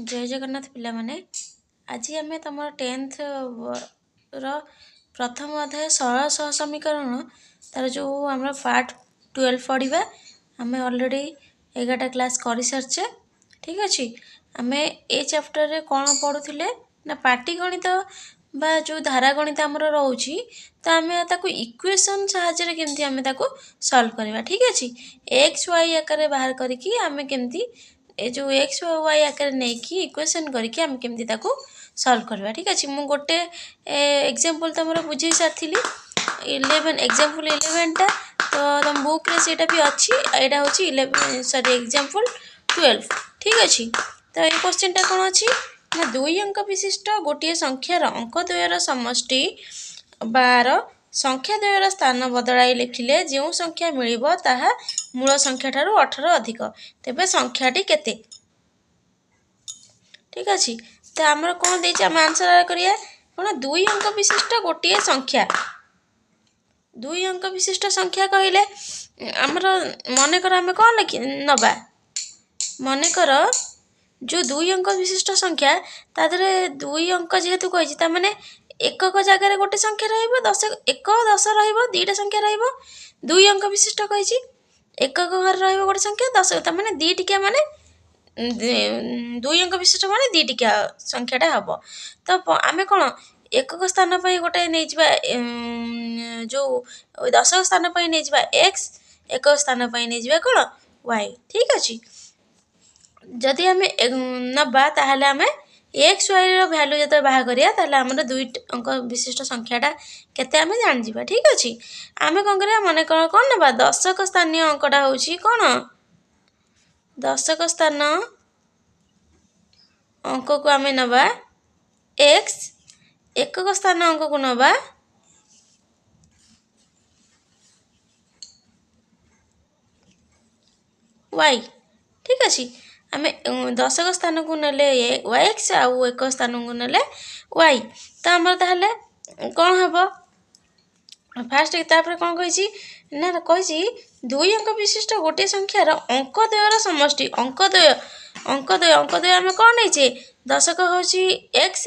जय जगन्नाथ पिला माने आज आम तुम 10th प्रथम अध्याय सरल सह समीकरण तार जो आम पार्ट 12 पढ़ा आम अलरेडी 11टा क्लास कर सारी ठीक अच्छे आम ए चैप्टर रे कौन पढ़ुले ना पाटीगणित बा जो धारागणित आमर रोचे तो आम इक्वेशन साहाय्य केमती आम सॉल्व करवा ठीक अच्छे एक्स वाई आकार बाहर करके आम केमती ए जो एक्स वाई आकार नहीं कि इक्वेशन करके आम केमती सॉल्व करवा ठीक अच्छे मु गोटे एग्जांपल तुम बुझे सारी 11 एग्जांपल 11टा तो तुम बुक रे सेटा भी अच्छी एटा होची 11 सॉरी एग्जांपल 12 ठीक अच्छे तो ये क्वेश्चन टा कौन अच्छी ना 2 अंक विशिष्ट गोटे संख्यार अंक द्वयर समष्टि 12 संख्या द्वयर स्थान बदलाई लिखिले जो संख्या मिलिबो ताहा मूल संख्या ठारू 18 अधिक तेबे संख्याटी केते ठीक अच्छे तो आमर कौन दे आम आंसर करिया कौन 2 अंक विशिष्ट गोटे संख्या 2 अंक विशिष्ट संख्या कहले आमर मनकर आम कौन नबा मनकर जो 2 अंक विशिष्ट संख्या तादरे 2 अंक जेहेतु कही ताने एकक जगह गोटे संख्या रहिबो 10 1 10 रहिबो दुईटा संख्या रहिबो 2 अंक विशिष्ट कही एकक घर रहिबो गोटे संख्या 10 ताने दी टिकिया माने 2 अंक विशिष्ट माने दी टिकिया संख्याटा हबो तो आमे कोन एकक स्थान पर गोटे नहीं जिबा जो 10 स्थान पर नहीं जिबा x एकक स्थान पर नहीं जिबा कोन y ठीक अछि जदि आमे नबा ताहले आमे एक्स वाई रो वैल्यू जते बाहा करिया ताहले हमर 2 अंक विशिष्ट संख्याटा केते आमे जान जिबा ठीक अछि आमे कोन करिया माने कोन नबा दशक स्थानीय अंकटा होची कोन दशक स्थान अंक को आमे नबा x एकक स्थान अंक को नबा y ठीक अछि आमे दशक स्थान को नेले x आउ एक स्थान को नेले y तो हमर ताहले कोन हबो फास्ट तापर कोन कहिची ना कहिची 2 अंक विशिष्ट गोटे संख्यार अंक द्वयर समष्टि अंक द्वय आमे कोन नै छे दशक होची x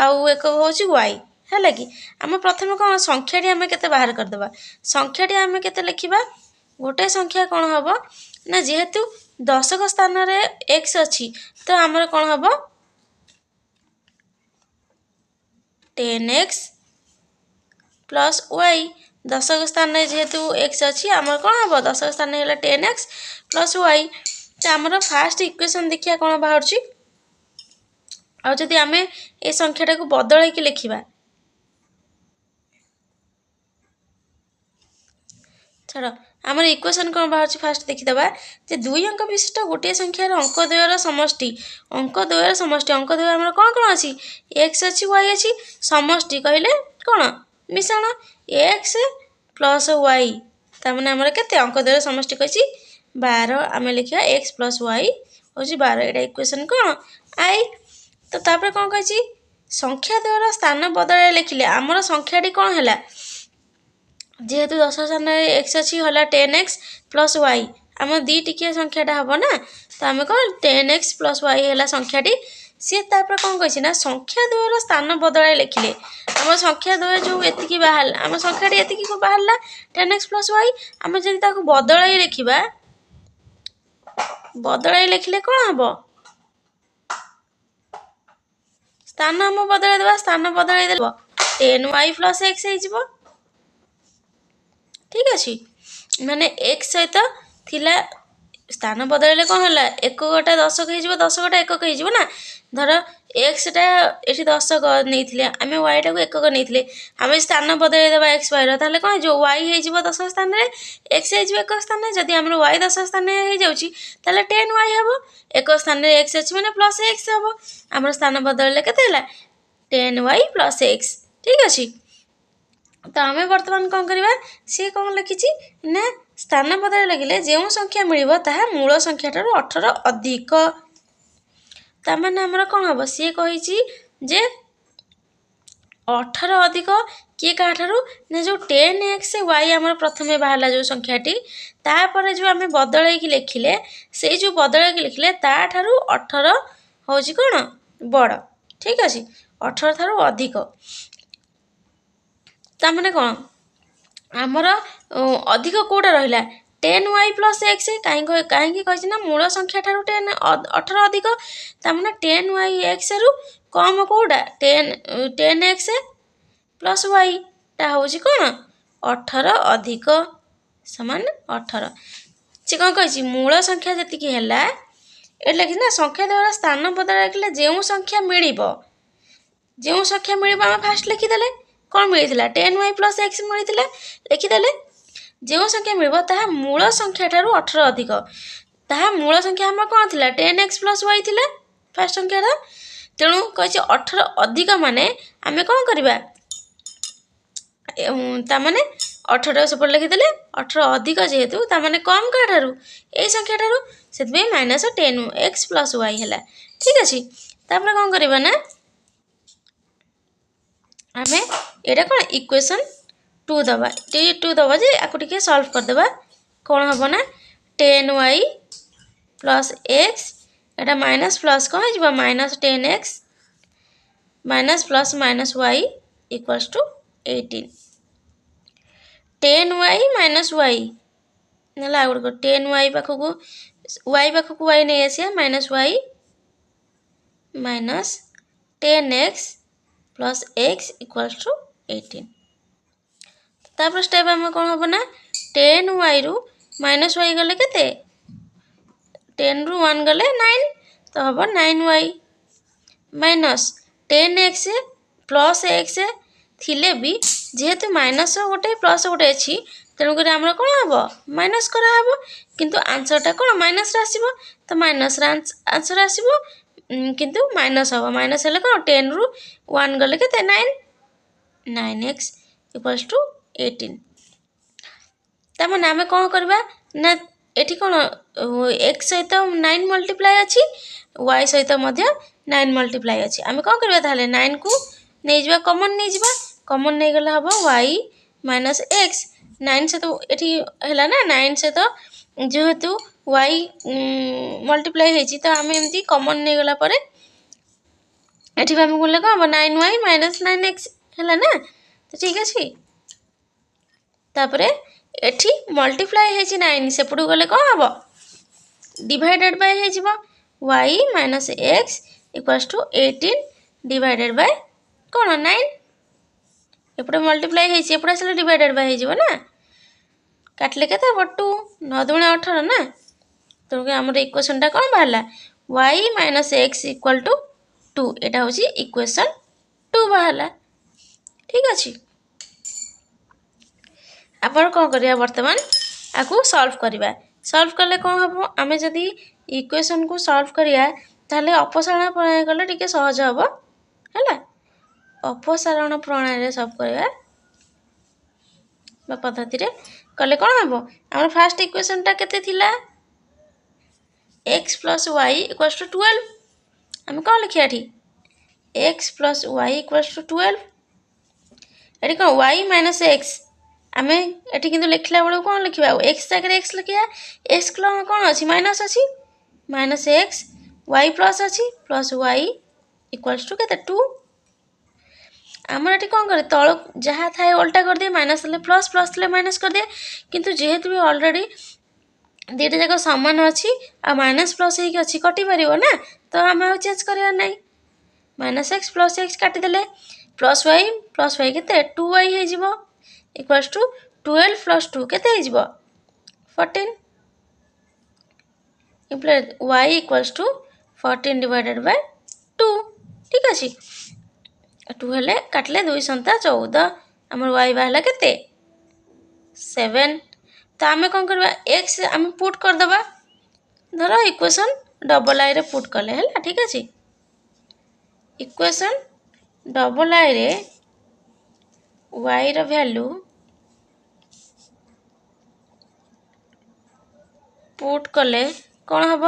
आउ एक होची y हैला कि आमे प्रथम कोन संख्याटी आमे केते बाहर कर देबा संख्याटी आमे केते लिखिबा गोटे संख्या कोन हबो ना जेहेतु दशक स्थान रे x अच्छी तो आमर कौन हम 10x प्लस y दशक स्थान रे जेहेतु x अच्छी आमर कौन हम दशक स्थान है 10x प्लस y तो आमर फास्ट इक्वेशन देखिया कौन बाहर आ जदि आमे ए संख्याटा को बदल के लिखिबा छड़ आमर इक्वेशन कौन बाहर फास्ट देखिदबा जे 2 अंक विशिष्ट गोटे संख्यार अंक द्वयर समष्टि अंक द्वय आमर कौन कौन अछि x अछि y अछि समष्टि कहले कौन मिश्रण x प्लस y तामने आमर केते अंक द्वयर समष्टि कहिछि 12 आमे लिखिया x प्लस y होछि 12 एटा इक्वेशन कौन i तो तापर कौन कहिछि संख्या द्वयर स्थान बदल लिखिले आमर संख्याटी कौन हैला जेहेतु 10 स्थान x अच्छी होला 10x प्लस y आम दी टिकिया संख्याटा हम ना तो आम कौन 10x प्लस y है संख्याटी सी तापर कौन कही ना संख्या द्वयर स्थान बदल लिखिले आम संख्या द्वय जो एतिकी बाहर आम संख्याटी एतिकी को बाहरला 10x प्लस y आम जदि ताको बदलाई लिखिबा बदलाई लिखिले कौन हम स्थान हम बदलाई देबा स्थान बदलाई देबो 10y प्लस x हे जिवो ठीक अच्छे माने x सहित थिला स्थान बदलले कौन होला एक गोटा दशक हो 10 गोटा एकक हो ना धर x टा एठी दशक नहीं थिले आमे y टा को एकक नहीं थिले आमे स्थान बदलै देबा x y रो ताले कौन जो y हे जिवो 10 स्थान रे x हे जिवो एकक स्थान रे जदी हमर y 10 स्थान रे हे जाउची ताले 10y हबो एक स्थान रे x अछि माने प्लस x हबो हमर स्थान बदलले केते हला 10y प्लस x ठीक अछि तो आम बर्तमान कौन करवा सी कौन लिखी ना स्थान बदल लगे जो संख्या मिल ताहा मूल संख्या ठार 18 अधिक तार आमर कौन हम सी कही जे 18 अधिक किए क्या ना जो 10x y आम प्रथम बाहर जो संख्याटी तापर जो आम बदल लिखिले से जो बदल लिखिले ता ठारू 18 ହେଉଛି କ'ଣ ବଡ଼। ଠିକ୍ ଅଛି, 18 ଠାରୁ ଅଧିକ। ତାମାନେ କ'ଣ ଆମର ଅଧିକ କେଉଁଟା ରହିଲା 10y + x। କାହିଁକି କହିଛି ନା ମୂଳ ସଂଖ୍ୟା ଠାରୁ 18 ଅଧିକ। ତାମାନେ 10y xରୁ କମ୍ କେଉଁଟା 10x + yଟା ହେଉଛି କ'ଣ 18 ଅଧିକ ସମାନ 18। ସେ କ'ଣ କହିଛି ମୂଳ ସଂଖ୍ୟା ଯେତିକି ହେଲା ଏଠି ଲେଖିଛି ନା ସଂଖ୍ୟା ଦେବାର ସ୍ଥାନ ବଦଳାଇଲେ ଯେଉଁ ସଂଖ୍ୟା ମିଳିବ ଆମେ ଫାଷ୍ଟ ଲେଖିଦେଲେ। କ'ଣ ମିଳିଥିଲା 10y + x ମିଳିଥିଲା, ଲେଖିଦେଲେ। ଯେଉଁ ସଂଖ୍ୟା ମିଳିବ ତାହା ମୂଳ ସଂଖ୍ୟା ଠାରୁ 18 ଅଧିକ। ତାହା ମୂଳ ସଂଖ୍ୟା ଆମର କ'ଣ ଥିଲା 10x + y ଥିଲା ଫାଷ୍ଟ ସଂଖ୍ୟାଟା। ତେଣୁ କହିଛି 18 ଅଧିକ ମାନେ ଆମେ କ'ଣ କରିବା ତାମାନେ 18 ସେପଟେ ଲେଖିଦେଲେ। 18 ଅଧିକ ଯେହେତୁ ତାମାନେ କମ୍ କାହାଠାରୁ ଏଇ ସଂଖ୍ୟାଠାରୁ, ସେଥିପାଇଁ -10x + y ହେଲା। ଠିକ୍ ଅଛି, ତାପରେ କ'ଣ କରିବା ନା ଆମେ ଏଇଟା କ'ଣ ଇକ୍ୱେସନ୍ 2 ଦେବା। 2 ଦେବା ଯେ ଆକୁ ଟିକେ ସଲ୍ଭ କରିଦେବା। କ'ଣ ହେବ ନା 10y + x ଏଇଟା ମାଇନସ୍ ପ୍ଲସ୍ କ'ଣ ହେଇଯିବ -10x -+ -y = 18। 10y - y ନହେଲେ ଆଉ ଗୋଟେ 10y ପାଖକୁ y ନେଇ ଆସିବା -y -10x + x = 18। ତାପରେ ଷ୍ଟେପ୍ ଆମେ କ'ଣ ହେବ ନା 10yରୁ -y ଗଲେ କେତେ 10ରୁ 1 ଗଲେ 9, ତ ହେବ 9y -10x + x ଥିଲେ ବି ଯେହେତୁ ମାଇନସ୍ ଗୋଟେ ପ୍ଲସ୍ ଗୋଟେ ଅଛି, ତେଣୁକରି ଆମର କ'ଣ ହେବ ମାଇନସ୍ କରାହେବ। କିନ୍ତୁ ଆନ୍ସର୍ଟା କ'ଣ ମାଇନସ୍ରେ ଆସିବ, ତ ମାଇନସ୍ରେ ଆନ୍ସର୍ ଆସିବ, କିନ୍ତୁ ମାଇନସ୍ ହେବ। ମାଇନସ୍ ହେଲେ କ'ଣ 10ରୁ 1 ଗଲେ କେତେ 9, 9x = 18। ତାମାନେ ଆମେ କ'ଣ କରିବା ନା ଏଠି କ'ଣ x ସହିତ 9 ମଲ୍ଟିପ୍ଲାଏ ଅଛି, y ସହିତ ମଧ୍ୟ 9 ମଲ୍ଟିପ୍ଲାଏ ଅଛି। ଆମେ କ'ଣ କରିବା ତାହେଲେ 9କୁ ନେଇଯିବା, କମନ୍ ନେଇଯିବା। କମନ୍ ନେଇଗଲେ ହେବ y - x। 9 ସହିତ ଏଠି ହେଲା ନା 9 ସହିତ ଯେହେତୁ y ମଲ୍ଟିପ୍ଲାଏ ହେଇଛି, ତ ଆମେ ଏମିତି କମନ୍ ନେଇଗଲା ପରେ ଏଠି ଆମେ ଗଲେ କ'ଣ ହେବ 9y - 9x ହେଲା ନା, ତ ଠିକ୍ ଅଛି। ତାପରେ ଏଠି ମଲ୍ଟିପ୍ଲାଏ ହେଇଛି 9, ସେପଟକୁ ଗଲେ କ'ଣ ହେବ ଡିଭାଇଡେଡ୍ ବାଇ ହେଇଯିବ y - x = 18 ଡିଭାଇଡେଡ୍ ବାଇ କ'ଣ 9। ଏପଟେ ମଲ୍ଟିପ୍ଲାଏ ହେଇଛି, ଏପଟେ ଆସିଲେ ଡିଭାଇଡେଡ୍ ବାଇ ହେଇଯିବ ନା। କାଟିଲେ କେତେ ହେବ 2, 9 × 18 ନା। ତେଣୁକରି ଆମର ଇକ୍ୱେସନ୍ଟା କ'ଣ ବାହାରିଲା y - x = 2। ଏଇଟା ହେଉଛି ଇକ୍ୱେସନ୍ 2 ବାହାରିଲା। ଠିକ୍ ଅଛି, ଆପଣ କ'ଣ କରିବା ବର୍ତ୍ତମାନ ଆକୁ ସଲ୍ଭ କରିବା। ସଲ୍ଭ କଲେ କ'ଣ ହେବ, ଆମେ ଯଦି ଇକ୍ୱେସନ୍କୁ ସଲ୍ଭ କରିବା ତାହେଲେ ଅପସାରଣ ପ୍ରଣାଳୀ କଲେ ଟିକେ ସହଜ ହେବ ହେଲା। ଅପସାରଣ ପ୍ରଣାଳୀରେ ସଲ୍ଭ କରିବା ବା ପଦ୍ଧତିରେ କଲେ କ'ଣ ହେବ, ଆମର ଫାଷ୍ଟ ଇକ୍ୱେସନ୍ଟା କେତେ ଥିଲା x + y = 12। ଆମେ କ'ଣ ଲେଖିବା ଏଠି x + y = 12। ଏଠି କ'ଣ y - x, ଆମେ ଏଠି କିନ୍ତୁ ଲେଖିଲା ବେଳକୁ କ'ଣ ଲେଖିବା x ଜାଗାରେ x ଲେଖିବା। x କ'ଣ ଅଛି ମାଇନସ୍ ଅଛି, -x, y ପ୍ଲସ୍ ଅଛି +y = କେତେ 2। ଆମର ଏଠି କ'ଣ କରେ ତଳକୁ ଯାହା ଥାଏ ଓଲଟା କରିଦିଏ, ମାଇନସ୍ ହେଲେ ପ୍ଲସ୍, ପ୍ଲସ୍ ହେଲେ ମାଇନସ୍ କରିଦିଏ। କିନ୍ତୁ ଯେହେତୁ ବି ଅଲରେଡ଼ି ଦୁଇଟା ଯାକ ସମାନ ଅଛି ଆଉ ମାଇନସ୍ ପ୍ଲସ୍ ହେଇକି ଅଛି, କଟିପାରିବ ନା, ତ ଆମେ ଆଉ ଚେଞ୍ଜ କରିବାର ନାହିଁ। -x + x କାଟିଦେଲେ +y କେତେ 2y ହେଇଯିବ = 12 + 2 କେତେ ହେଇଯିବ 14। y = 14 / 2। ଠିକ୍ ଅଛି, 2 ହେଲେ କାଟିଲେ 2 × 14, ଆମର y ବାହାରିଲା କେତେ 7। ତ ଆମେ କ'ଣ କରିବା x ଆମେ ପୁଟ୍ କରିଦେବା, ଧର ଇକ୍ୱେସନ୍ ଡବଲ୍ ଆଇରେ ପୁଟ୍ କଲେ ହେଲା। ଠିକ୍ ଅଛି, ଇକ୍ୱେସନ୍ ଡବଲ୍ ଆଇରେ ୱାଇର ଭ୍ୟାଲୁ ପୁଟ୍ କଲେ କ'ଣ ହେବ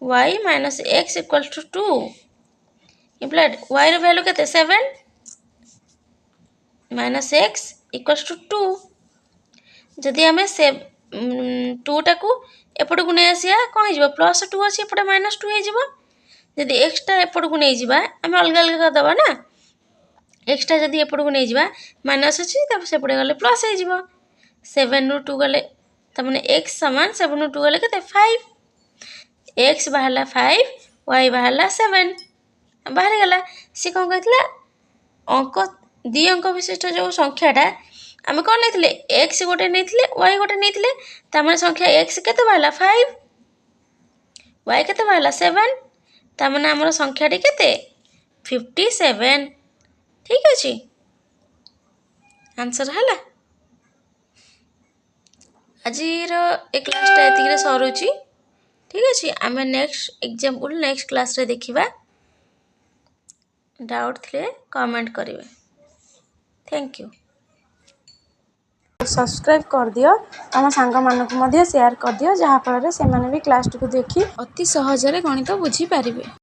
y - x = 2 ଇମ୍ପ୍ଲାଏଡ୍ ୱାଇର ଭ୍ୟାଲୁ କେତେ 7 -x = 2। ଯଦି ଆମେ 2ଟାକୁ ଏପଟକୁ ନେଇ ଆସିବା କ'ଣ ହେଇଯିବ +2 ଅଛି, ଏପଟେ -2 ହେଇଯିବ। जदि एक्सटा एपटू नहीं जावा आम अलग अलग करदे ना एक्सट्रा जदि एपटू नहीं जावा माइनस अच्छी सेपटे गले प्लस हो 7 ରୁ 2 गले तमें एक्स सामान 7 ରୁ 2 गले के 5 एक्स बाहर 5 वाई बाहर 7 बाहर गला सी कौन कहला अंक 2 अंक विशिष्ट जो संख्याटा आम कौन नहीं एक्स गोटे नहीं वाई गोटे नहीं तमें संख्या एक्स के बाहर 5 वाई के बाहर 7 तमें आमर संख्याटी के 57 ठीक अच्छे आंसर है आज ए क्लासटा एतिक सरुची ठीक अच्छे आम नेक्स्ट एग्जाम्पल नेक्स्ट क्लास रे देखिबा डाउट थे कमेंट करेंगे थैंक यू सब्सक्राइब कर दियो तुम सांग मानक शेयर कर दियो जहाँफल से भी क्लास टी देखी अति सहजरे गणित बुझी पारिबे।